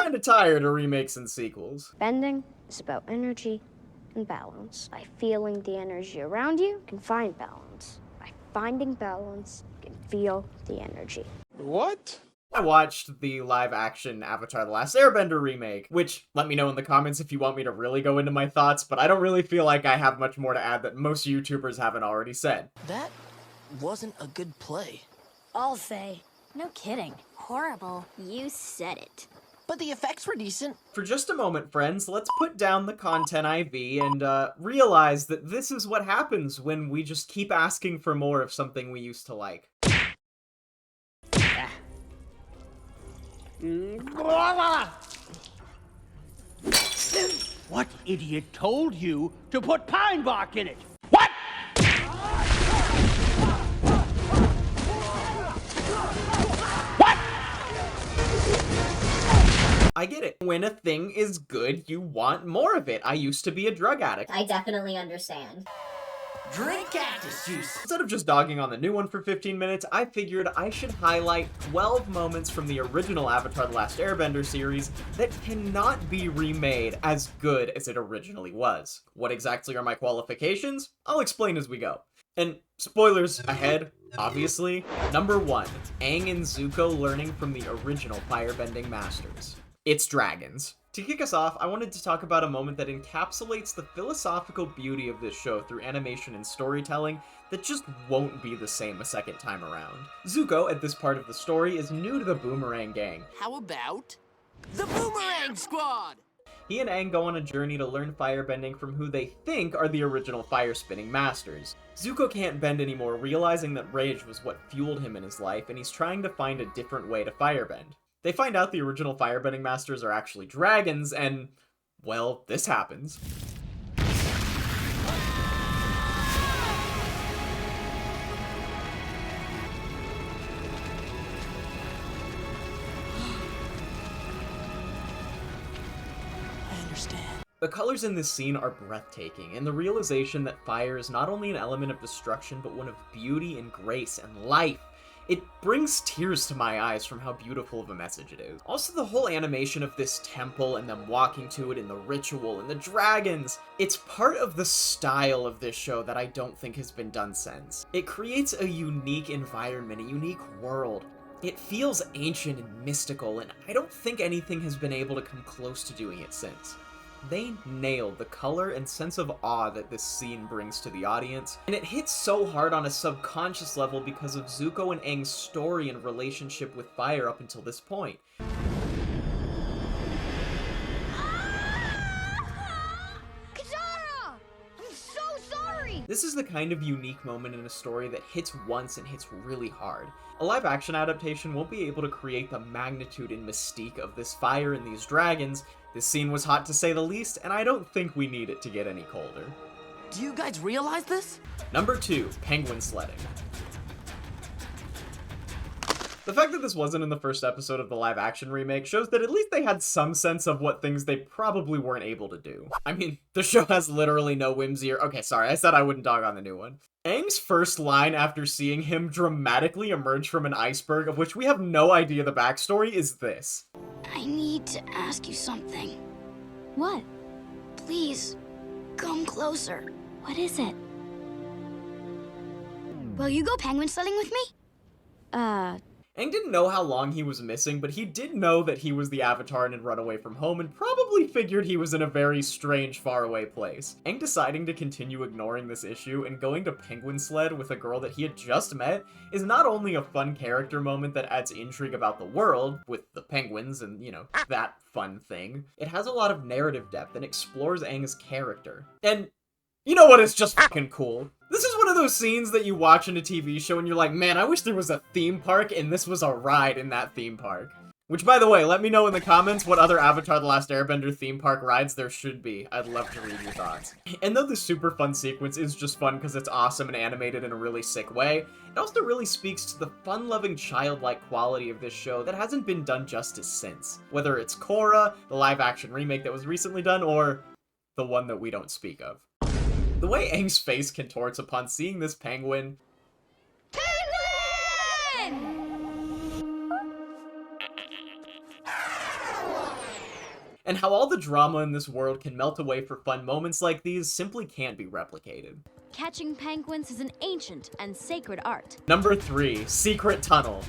kinda tired of remakes and sequels. Bending is about energy and balance. By feeling the energy around you, you can find balance. By finding balance, you can feel the energy. What? I watched the live-action Avatar The Last Airbender remake, which, let me know in the comments if you want me to really go into my thoughts, but I don't really feel like I have much more to add that most YouTubers haven't already said. That wasn't a good play. I'll say. No kidding. Horrible. You said it. But the effects were decent. For just a moment, friends, let's put down the content IV and realize that this is what happens when we just keep asking for more of something we used to like. What idiot told you to put pine bark in it? What? I get it. When a thing is good, you want more of it. I used to be a drug addict. I definitely understand. Drink cactus juice. Instead of just dogging on the new one for 15 minutes, I figured I should highlight 12 moments from the original Avatar The Last Airbender series that cannot be remade as good as it originally was. What exactly are my qualifications? I'll explain as we go. And spoilers ahead, obviously. Number 1, Aang and Zuko learning from the original firebending masters. It's dragons. To kick us off, I wanted to talk about a moment that encapsulates the philosophical beauty of this show through animation and storytelling that just won't be the same a second time around. Zuko, at this part of the story, is new to the Boomerang Gang. How about the Boomerang Squad? He and Aang go on a journey to learn firebending from who they think are the original fire-spinning masters. Zuko can't bend anymore, realizing that rage was what fueled him in his life, and he's trying to find a different way to firebend. They find out the original firebending masters are actually dragons, and, well, this happens. The colors in this scene are breathtaking, and the realization that fire is not only an element of destruction, but one of beauty and grace and life. It brings tears to my eyes from how beautiful of a message it is. Also, the whole animation of this temple and them walking to it and the ritual and the dragons, it's part of the style of this show that I don't think has been done since. It creates a unique environment, a unique world. It feels ancient and mystical, and I don't think anything has been able to come close to doing it since. They nailed the color and sense of awe that this scene brings to the audience, and it hits so hard on a subconscious level because of Zuko and Aang's story and relationship with fire up until this point. Katara! I'm so sorry! This is the kind of unique moment in a story that hits once and hits really hard. A live-action adaptation won't be able to create the magnitude and mystique of this fire and these dragons. This scene was hot to say the least, and I don't think we need it to get any colder. Do you guys realize this? Number 2, penguin sledding. The fact that this wasn't in the first episode of the live-action remake shows that at least they had some sense of what things they probably weren't able to do. I mean, the show has literally no whimsy or— okay, sorry, I said I wouldn't dog on the new one. Aang's first line after seeing him dramatically emerge from an iceberg, of which we have no idea the backstory, is this. I need to ask you something. What? Please, come closer. What is it? Will you go penguin sledding with me? Aang didn't know how long he was missing, but he did know that he was the Avatar and had run away from home, and probably figured he was in a very strange, faraway place. Aang deciding to continue ignoring this issue and going to penguin sled with a girl that he had just met is not only a fun character moment that adds intrigue about the world, with the penguins and, you know, that fun thing, it has a lot of narrative depth and explores Aang's character. And you know what is just fucking cool? This is one of those scenes that you watch in a TV show and you're like, man, I wish there was a theme park and this was a ride in that theme park. Which, by the way, let me know in the comments what other Avatar The Last Airbender theme park rides there should be. I'd love to read your thoughts. And though this super fun sequence is just fun because it's awesome and animated in a really sick way, it also really speaks to the fun-loving, childlike quality of this show that hasn't been done justice since. Whether it's Korra, the live-action remake that was recently done, or the one that we don't speak of. The way Aang's face contorts upon seeing this penguin— Penguin! and how all the drama in this world can melt away for fun moments like these simply can't be replicated. Catching penguins is an ancient and sacred art. Number 3, Secret Tunnel.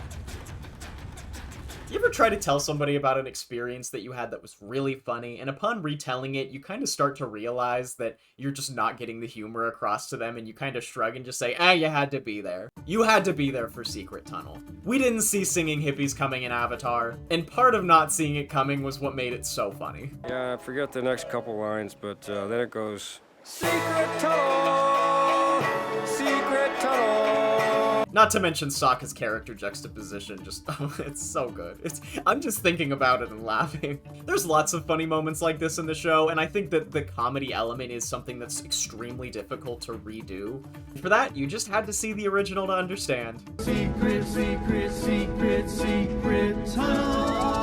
You ever try to tell somebody about an experience that you had that was really funny, and upon retelling it, you kind of start to realize that you're just not getting the humor across to them, and you kind of shrug and just say, you had to be there. You had to be there for Secret Tunnel. We didn't see singing hippies coming in Avatar, and part of not seeing it coming was what made it so funny. Yeah, I forget the next couple lines, but then it goes, Secret Tunnel! Secret Tunnel! Not to mention Sokka's character juxtaposition, just, it's so good. I'm just thinking about it and laughing. There's lots of funny moments like this in the show, and I think that the comedy element is something that's extremely difficult to redo. For that, you just had to see the original to understand. Secret, secret, secret, secret tunnel.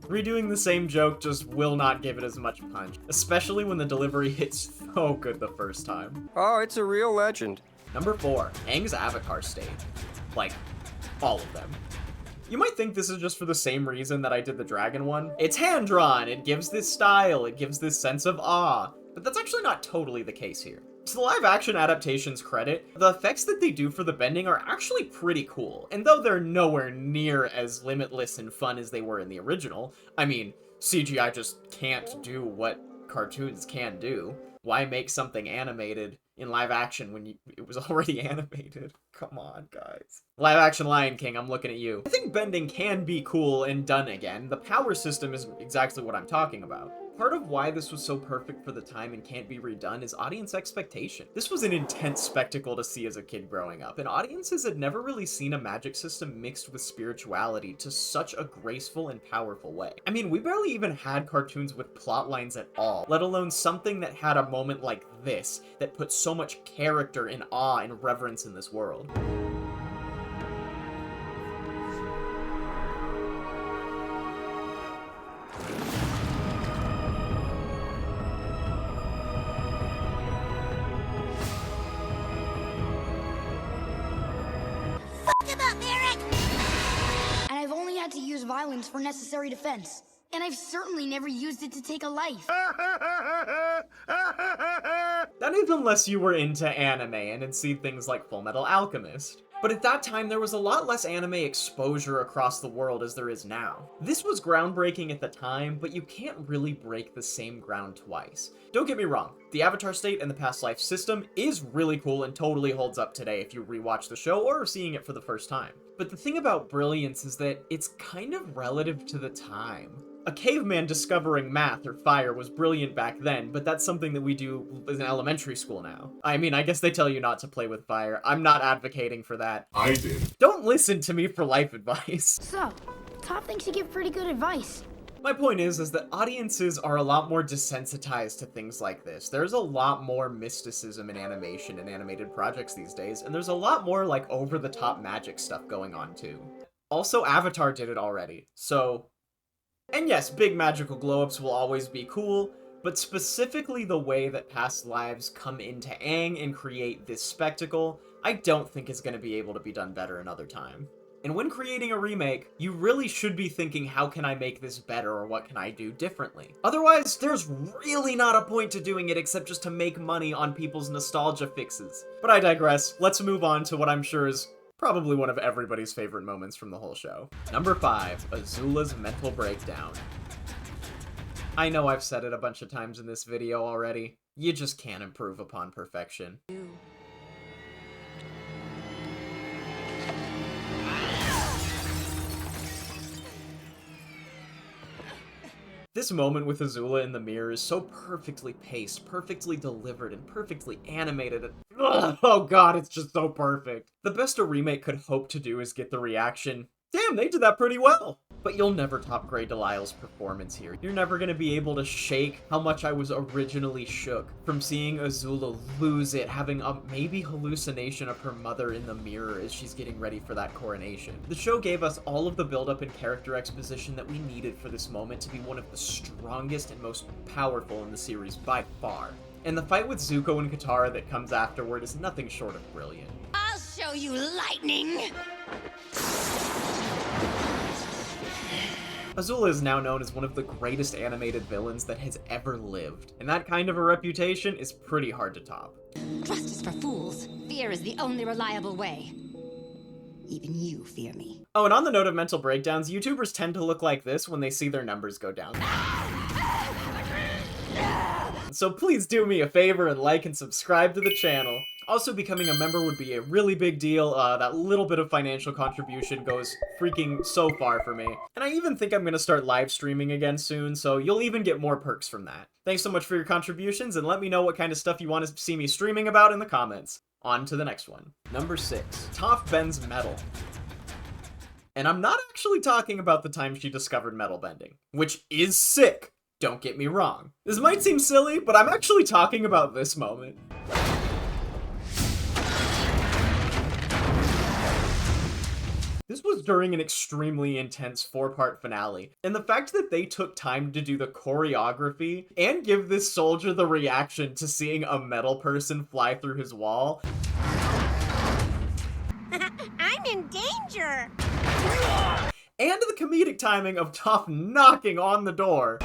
Redoing the same joke just will not give it as much punch, especially when the delivery hits so good the first time. Oh, it's a real legend. Number 4, Aang's Avatar state. Like, all of them. You might think this is just for the same reason that I did the dragon one. It's hand-drawn, it gives this style, it gives this sense of awe, but that's actually not totally the case here. To the live-action adaptation's credit, the effects that they do for the bending are actually pretty cool, and though they're nowhere near as limitless and fun as they were in the original, I mean, CGI just can't do what cartoons can do. Why make something animated in live-action when it was already animated? Come on, guys. Live-action Lion King, I'm looking at you. I think bending can be cool and done again. The power system is exactly what I'm talking about. Part of why this was so perfect for the time and can't be redone is audience expectation. This was an intense spectacle to see as a kid growing up, and audiences had never really seen a magic system mixed with spirituality to such a graceful and powerful way. I mean, we barely even had cartoons with plot lines at all, let alone something that had a moment like this that put so much character and awe and reverence in this world. To use violence for necessary defense, and I've certainly never used it to take a life. That is unless you were into anime and had seen things like Full Metal Alchemist. But at that time, there was a lot less anime exposure across the world as there is now. This was groundbreaking at the time, but you can't really break the same ground twice. Don't get me wrong, the Avatar state and the past life system is really cool and totally holds up today if you rewatch the show or are seeing it for the first time. But the thing about brilliance is that it's kind of relative to the time. A caveman discovering math or fire was brilliant back then, but that's something that we do in elementary school now. I mean, I guess they tell you not to play with fire. I'm not advocating for that. I did. Don't listen to me for life advice. So, Toph thinks you give pretty good advice. My point is that audiences are a lot more desensitized to things like this. There's a lot more mysticism in animation and animated projects these days, and there's a lot more like over-the-top magic stuff going on too. Also, Avatar did it already, so... And yes, big magical glow-ups will always be cool, but specifically the way that past lives come into Aang and create this spectacle, I don't think is going to be able to be done better another time. And when creating a remake, you really should be thinking, how can I make this better or what can I do differently? Otherwise, there's really not a point to doing it except just to make money on people's nostalgia fixes. But I digress, let's move on to what I'm sure is probably one of everybody's favorite moments from the whole show. Number 5, Azula's mental breakdown. I know I've said it a bunch of times in this video already, you just can't improve upon perfection. This moment with Azula in the mirror is so perfectly paced, perfectly delivered, and perfectly animated, and oh god, it's just so perfect. The best a remake could hope to do is get the reaction, damn, they did that pretty well! But you'll never top Grey Delisle's performance here. You're never gonna be able to shake how much I was originally shook from seeing Azula lose it, having a maybe hallucination of her mother in the mirror as she's getting ready for that coronation. The show gave us all of the build-up and character exposition that we needed for this moment to be one of the strongest and most powerful in the series by far. And the fight with Zuko and Katara that comes afterward is nothing short of brilliant. I'll show you lightning! Azula is now known as one of the greatest animated villains that has ever lived, and that kind of a reputation is pretty hard to top. Trust is for fools. Fear is the only reliable way. Even you fear me. Oh, and on the note of mental breakdowns, YouTubers tend to look like this when they see their numbers go down. So please do me a favor and like and subscribe to the channel. Also, becoming a member would be a really big deal. That little bit of financial contribution goes freaking so far for me. And I even think I'm gonna start live streaming again soon, so you'll even get more perks from that. Thanks so much for your contributions, and let me know what kind of stuff you want to see me streaming about in the comments. On to the next one. Number 6. Toph Metal. And I'm not actually talking about the time she discovered metal bending, which is sick, don't get me wrong. This might seem silly, but I'm actually talking about this moment. This was during an extremely intense 4-part finale, and the fact that they took time to do the choreography and give this soldier the reaction to seeing a metal person fly through his wall. I'm in danger! And the comedic timing of Toph knocking on the door.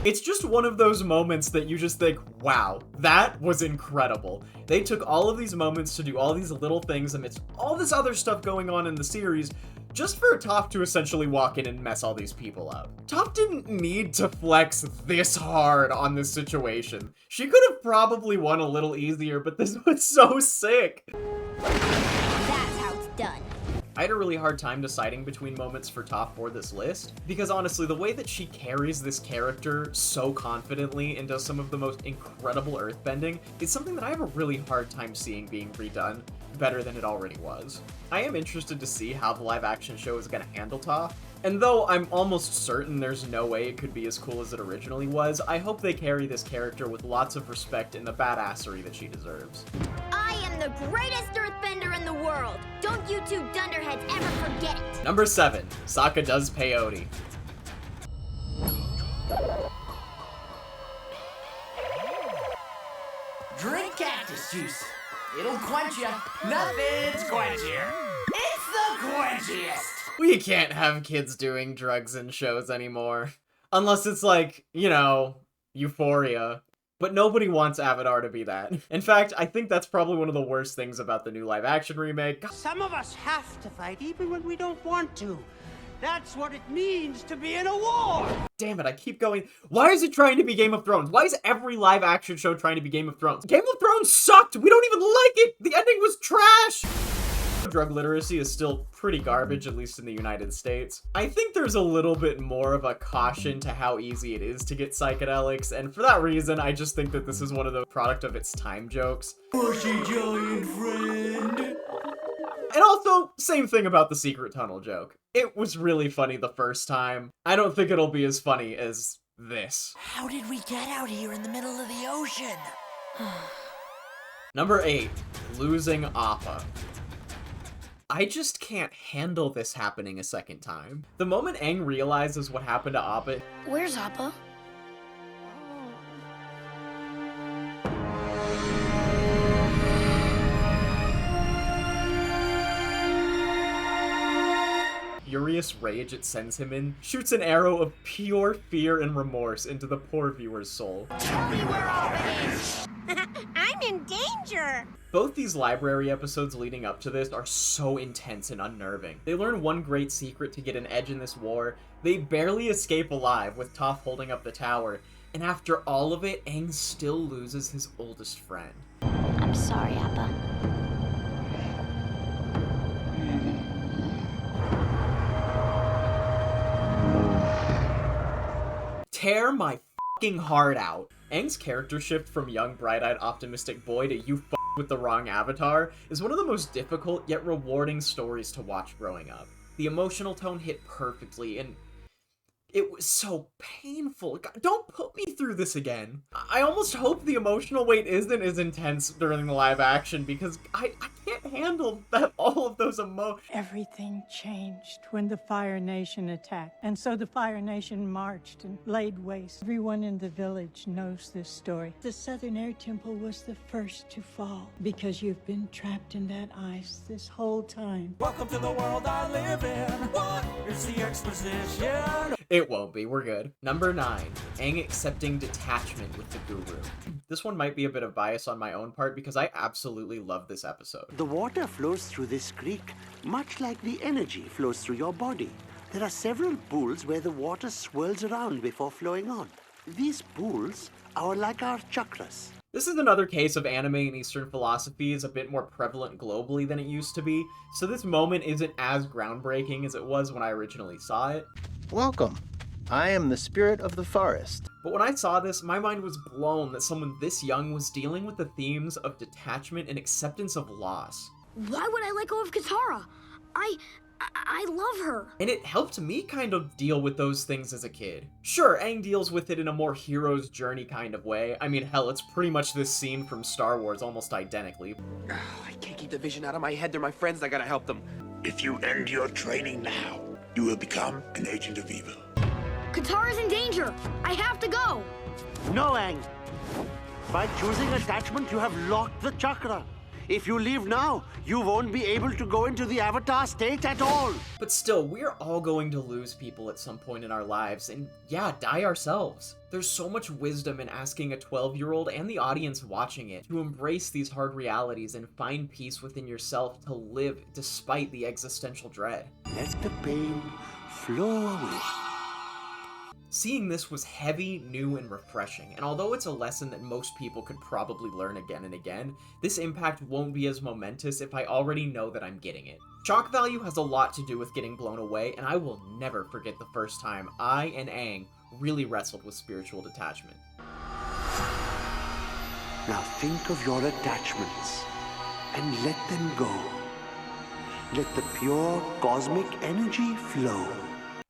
It's just one of those moments that you just think, wow, that was incredible. They took all of these moments to do all these little things amidst all this other stuff going on in the series, just for Toph to essentially walk in and mess all these people up. Toph didn't need to flex this hard on this situation. She could have probably won a little easier, but this was so sick. That's how it's done. I had a really hard time deciding between moments for Toph for this list, because honestly, the way that she carries this character so confidently and does some of the most incredible earthbending is something that I have a really hard time seeing being redone better than it already was. I am interested to see how the live-action show is going to handle Toph, and though I'm almost certain there's no way it could be as cool as it originally was, I hope they carry this character with lots of respect and the badassery that she deserves. I am the greatest earthbender in the world! Don't you two dunderheads ever forget it! Number 7. Sokka does peyote. Drink cactus juice. It'll quench ya. Nothing's quenchier. It's the quenchiest. We can't have kids doing drugs in shows anymore. Unless it's like, you know, Euphoria. But nobody wants Avatar to be that. In fact, I think that's probably one of the worst things about the new live-action remake. Some of us have to fight even when we don't want to. That's what it means to be in a war! Damn it, I keep going. Why is it trying to be Game of Thrones? Why is every live-action show trying to be Game of Thrones? Game of Thrones sucked! We don't even like it! The ending was trash! Drug literacy is still pretty garbage, at least in the United States. I think there's a little bit more of a caution to how easy it is to get psychedelics, and for that reason, I just think that this is one of the product of its time jokes. Bushy giant friend. And also, same thing about the secret tunnel joke. It was really funny the first time. I don't think it'll be as funny as this. How did we get out here in the middle of the ocean? Number 8. Losing Appa. I just can't handle this happening a second time. The moment Aang realizes what happened to Appa... Where's Appa? Furious rage it sends him in shoots an arrow of pure fear and remorse into the poor viewer's soul. Tell me where Alvin is! I'm in danger! Both these library episodes leading up to this are so intense and unnerving. They learn one great secret to get an edge in this war, they barely escape alive with Toph holding up the tower, and after all of it, Aang still loses his oldest friend. I'm sorry, Appa. Tear my fucking heart out. Aang's character shift from young, bright-eyed, optimistic boy to you f*** with the wrong avatar is one of the most difficult yet rewarding stories to watch growing up. The emotional tone hit perfectly, and it was so painful. God, don't put me through this again. I almost hope the emotional weight isn't as intense during the live action, because I can't handle that all of those those Everything changed when the Fire Nation attacked. And so the Fire Nation marched and laid waste. Everyone in the village knows this story. The Southern Air Temple was the first to fall because you've been trapped in that ice this whole time. Welcome to the world I live in. What is the exposition? It won't be, we're good. Number 9, Aang accepting detachment with the Guru. This one might be a bit of bias on my own part because I absolutely love this episode. The water flows through this creek, much like the energy flows through your body. There are several pools where the water swirls around before flowing on. These pools are like our chakras. This is another case of anime and Eastern philosophy is a bit more prevalent globally than it used to be, so this moment isn't as groundbreaking as it was when I originally saw it. Welcome. I am the spirit of the forest. But when I saw this, my mind was blown that someone this young was dealing with the themes of detachment and acceptance of loss. Why would I let go of Katara? I love her. And it helped me kind of deal with those things as a kid. Sure, Aang deals with it in a more hero's journey kind of way. I mean, hell, it's pretty much this scene from Star Wars almost identically. I can't keep the vision out of my head. They're my friends. I gotta help them. If you end your training now, you will become an agent of evil. Katara's in danger. I have to go. No, Aang. By choosing attachment, you have locked the chakra. If you leave now, you won't be able to go into the Avatar state at all. But still, we're all going to lose people at some point in our lives, and yeah, die ourselves. There's so much wisdom in asking a 12-year-old and the audience watching it to embrace these hard realities and find peace within yourself to live despite the existential dread. Let the pain flow away. Seeing this was heavy, new, and refreshing, and although it's a lesson that most people could probably learn again and again, this impact won't be as momentous if I already know that I'm getting it. Shock value has a lot to do with getting blown away, and I will never forget the first time I and Aang really wrestled with spiritual detachment. Now think of your attachments and let them go. Let the pure cosmic energy flow.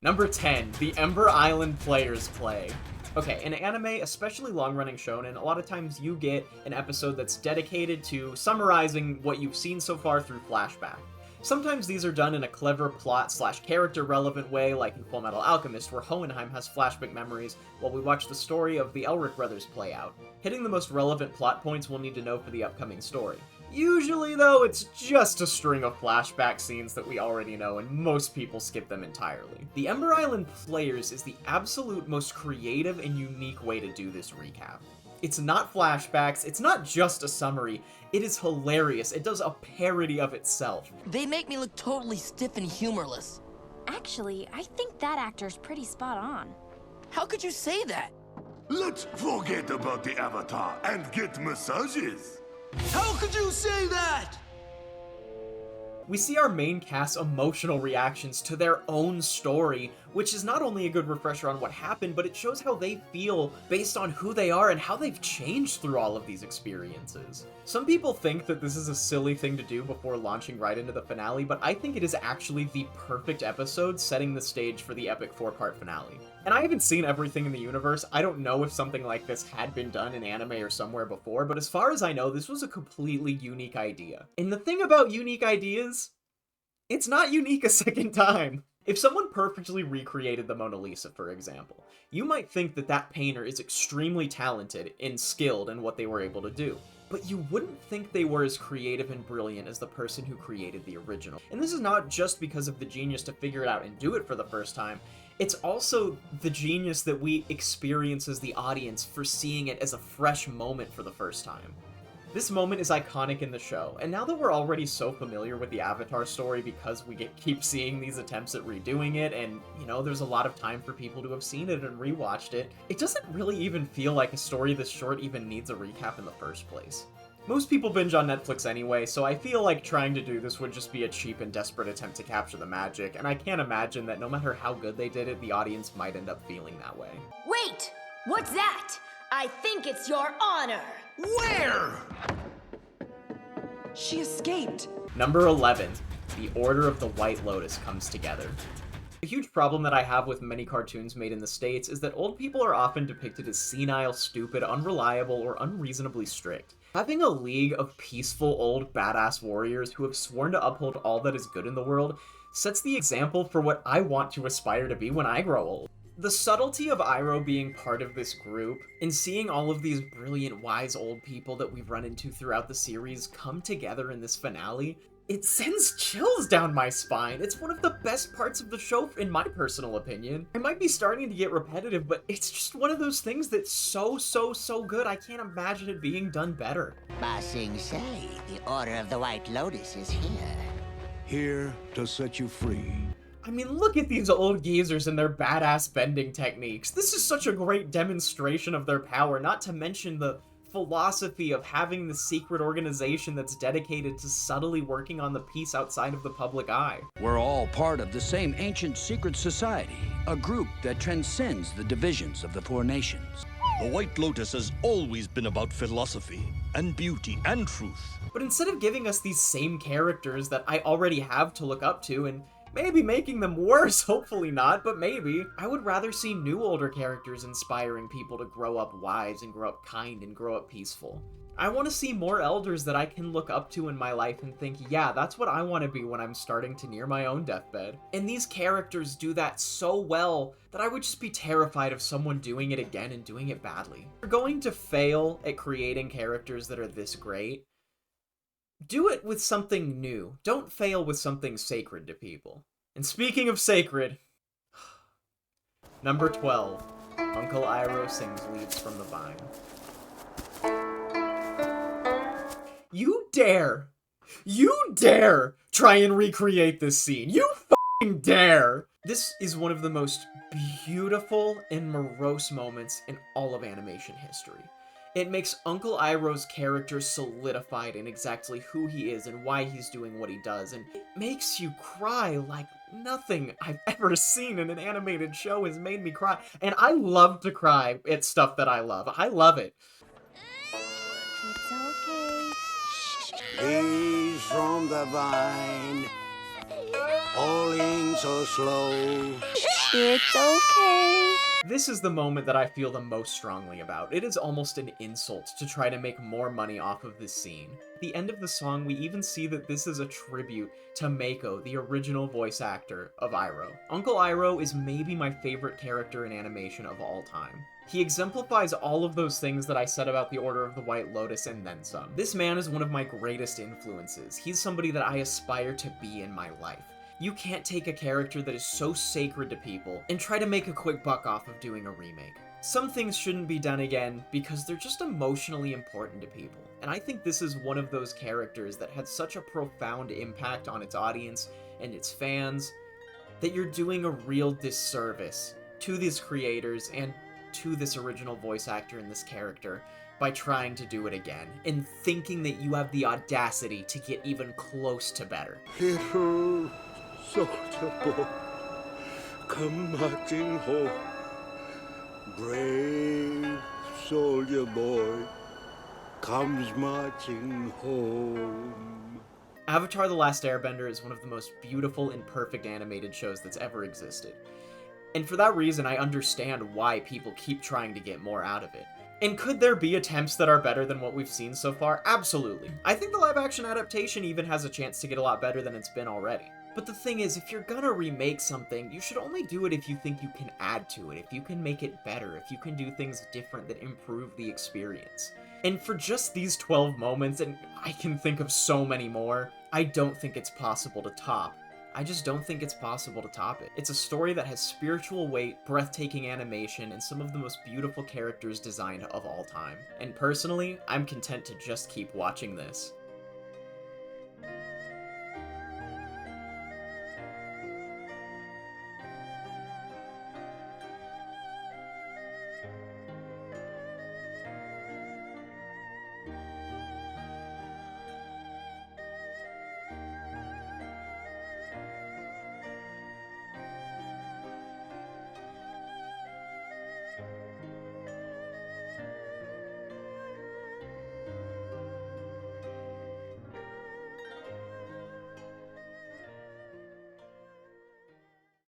Number 10, the Ember Island Players Play. Okay, in anime, especially long-running shonen, a lot of times you get an episode that's dedicated to summarizing what you've seen so far through flashback. Sometimes these are done in a clever plot/character relevant way, like in Full Metal Alchemist, where Hohenheim has flashback memories while we watch the story of the Elric brothers play out, hitting the most relevant plot points we'll need to know for the upcoming story. Usually, though, it's just a string of flashback scenes that we already know, and most people skip them entirely. The Ember Island Players is the absolute most creative and unique way to do this recap. It's not flashbacks, it's not just a summary, it is hilarious, it does a parody of itself. They make me look totally stiff and humorless. Actually, I think that actor's pretty spot on. How could you say that? Let's forget about the Avatar and get massages. How could you say that? We see our main cast's emotional reactions to their own story, which is not only a good refresher on what happened, but it shows how they feel based on who they are and how they've changed through all of these experiences. Some people think that this is a silly thing to do before launching right into the finale, but I think it is actually the perfect episode setting the stage for the epic 4-part finale. And I haven't seen everything in the universe, I don't know if something like this had been done in anime or somewhere before, but as far as I know, this was a completely unique idea. And the thing about unique ideas, it's not unique a second time. If someone perfectly recreated the Mona Lisa, for example, you might think that that painter is extremely talented and skilled in what they were able to do. But you wouldn't think they were as creative and brilliant as the person who created the original. And this is not just because of the genius to figure it out and do it for the first time, it's also the genius that we experience as the audience for seeing it as a fresh moment for the first time. This moment is iconic in the show, and now that we're already so familiar with the Avatar story because we keep seeing these attempts at redoing it, and, you know, there's a lot of time for people to have seen it and rewatched it, it doesn't really even feel like a story this short even needs a recap in the first place. Most people binge on Netflix anyway, so I feel like trying to do this would just be a cheap and desperate attempt to capture the magic, and I can't imagine that no matter how good they did it, the audience might end up feeling that way. Wait! What's that? I think it's your honor! Where? She escaped. Number 11. The Order of the White Lotus comes together. A huge problem that I have with many cartoons made in the States is that old people are often depicted as senile, stupid, unreliable, or unreasonably strict. Having a league of peaceful old badass warriors who have sworn to uphold all that is good in the world sets the example for what I want to aspire to be when I grow old. The subtlety of Iroh being part of this group, and seeing all of these brilliant, wise old people that we've run into throughout the series come together in this finale, it sends chills down my spine. It's one of the best parts of the show, in my personal opinion. I might be starting to get repetitive, but it's just one of those things that's so good. I can't imagine it being done better. Ba Sing Se, the Order of the White Lotus is here. Here to set you free. I mean, look at these old geezers and their badass bending techniques. This is such a great demonstration of their power, not to mention the philosophy of having the secret organization that's dedicated to subtly working on the peace outside of the public eye. We're all part of the same ancient secret society, a group that transcends the divisions of the four nations. The White Lotus has always been about philosophy and beauty and truth. But instead of giving us these same characters that I already have to look up to and maybe making them worse, hopefully not, but maybe, I would rather see new older characters inspiring people to grow up wise and grow up kind and grow up peaceful. I want to see more elders that I can look up to in my life and think, yeah, that's what I want to be when I'm starting to near my own deathbed. And these characters do that so well that I would just be terrified of someone doing it again and doing it badly. If you're going to fail at creating characters that are this great, do it with something new. Don't fail with something sacred to people. And speaking of sacred, number 12, Uncle Iroh sings Leaves from the Vine. You dare try and recreate this scene. You f***ing dare. This is one of the most beautiful and morose moments in all of animation history. It makes Uncle Iroh's character solidified in exactly who he is and why he's doing what he does, and it makes you cry like nothing I've ever seen in an animated show has made me cry. And I love to cry at stuff that I love. I love it. It's okay. Leaves from the vine, falling so slow. It's okay. This is the moment that I feel the most strongly about. It is almost an insult to try to make more money off of this scene. At the end of the song, we even see that this is a tribute to Mako, the original voice actor of Iroh. Uncle Iroh is maybe my favorite character in animation of all time. He exemplifies all of those things that I said about the Order of the White Lotus and then some. This man is one of my greatest influences. He's somebody that I aspire to be in my life. You can't take a character that is so sacred to people and try to make a quick buck off of doing a remake. Some things shouldn't be done again because they're just emotionally important to people. And I think this is one of those characters that had such a profound impact on its audience and its fans that you're doing a real disservice to these creators and to this original voice actor and this character by trying to do it again and thinking that you have the audacity to get even close to better. Little soldier boy, come marching home. Brave soldier boy comes marching home. Avatar: The Last Airbender is one of the most beautiful and perfect animated shows that's ever existed. And for that reason, I understand why people keep trying to get more out of it. And could there be attempts that are better than what we've seen so far? Absolutely. I think the live-action adaptation even has a chance to get a lot better than it's been already. But the thing is, if you're gonna remake something, you should only do it if you think you can add to it, if you can make it better, if you can do things different that improve the experience. And for just these 12 moments, and I can think of so many more, I don't think it's possible to top. I just don't think it's possible to top it. It's a story that has spiritual weight, breathtaking animation, and some of the most beautiful characters designed of all time. And personally, I'm content to just keep watching this.